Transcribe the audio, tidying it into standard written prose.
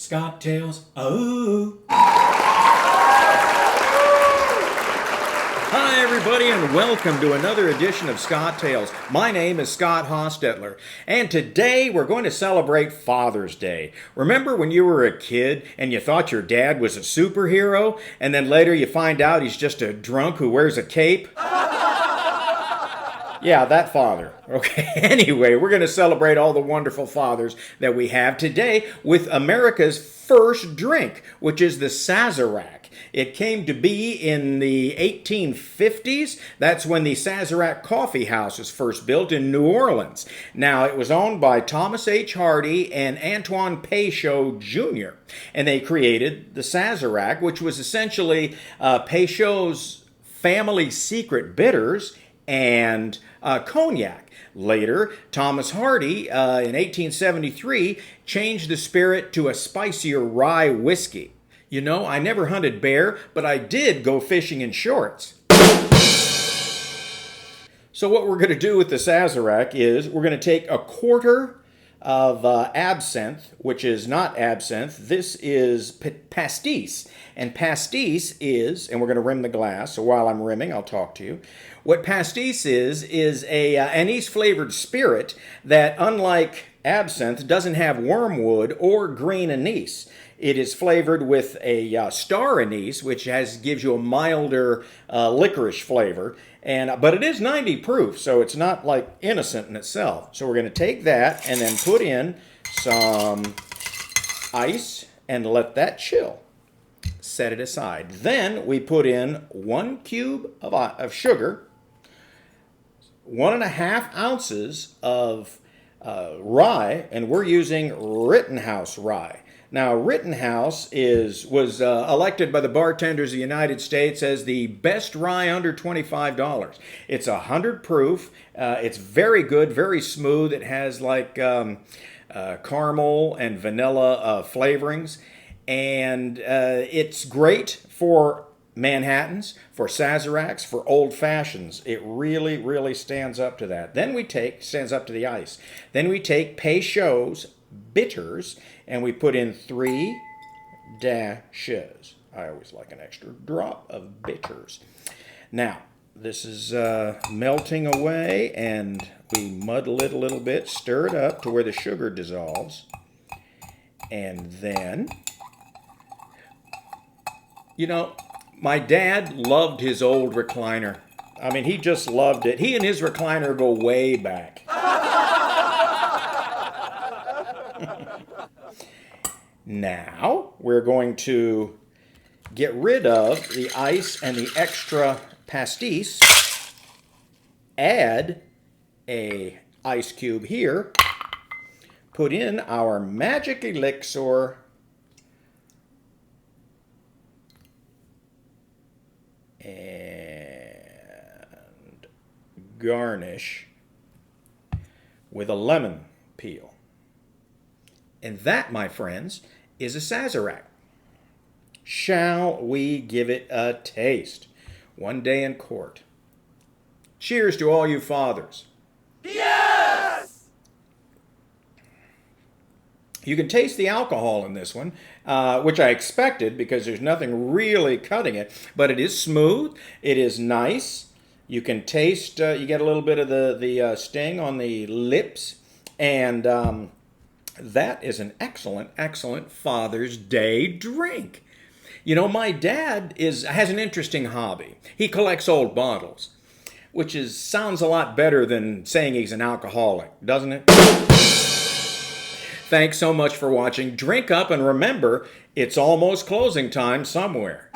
Scottails. Oh. Hi, everybody, and welcome to another edition of Scottails. My name is Scott Hostetler, and today we're going to celebrate Father's Day. Remember when you were a kid and you thought your dad was a superhero, and then later you find out he's just a drunk who wears a cape? Yeah, that father. Okay, anyway, we're going to celebrate all the wonderful fathers that we have today with America's first drink, which is the Sazerac. It came to be in the 1850s. That's when the Sazerac Coffee House was first built in New Orleans. Now, it was owned by Thomas H. Hardy and Antoine Peychaud Jr., and they created the Sazerac, which was essentially Peychaud's family secret bitters and cognac. Later, Thomas Hardy, in 1873, changed the spirit to a spicier rye whiskey. You know, I never hunted bear, but I did go fishing in shorts. So what we're going to do with the Sazerac is we're going to take a quarter of absinthe, which is not absinthe. This is pastis. And pastis is, and we're going to rim the glass, so while I'm rimming, I'll talk to you. What pastis is a anise-flavored spirit that, unlike absinthe, doesn't have wormwood or green anise. It is flavored with a star anise, which gives you a milder licorice flavor. But it is 90 proof, so it's not like innocent in itself. So we're going to take that and then put in some ice and let that chill. Set it aside. Then we put in 1 cube of sugar, 1.5 ounces of rye, and we're using Rittenhouse rye. Now, Rittenhouse was elected by the bartenders of the United States as the best rye under $25. It's 100 proof. It's very good, very smooth. It has like caramel and vanilla flavorings. And it's great for Manhattans, for Sazeracs, for old fashions. It really, really stands up to that. Stands up to the ice. Then we take Peychaud's bitters and we put in 3 dashes. I always like an extra drop of bitters. Now, this is melting away, and we muddle it a little bit, stir it up to where the sugar dissolves. And then, you know, my dad loved his old recliner. I mean, he just loved it. He and his recliner go way back. Now, we're going to get rid of the ice and the extra pastis. Add a ice cube here. Put in our magic elixir. And garnish with a lemon peel. And that, my friends, is a Sazerac. Shall we give it a taste? One day in court. Cheers to all you fathers. Yes! You can taste the alcohol in this one, which I expected because there's nothing really cutting it. But it is smooth. It is nice. You can taste, you get a little bit of the sting on the lips. And that is an excellent, excellent Father's Day drink. You know, my dad has an interesting hobby. He collects old bottles, which sounds a lot better than saying he's an alcoholic, doesn't it? Thanks so much for watching. Drink up, and remember, it's almost closing time somewhere.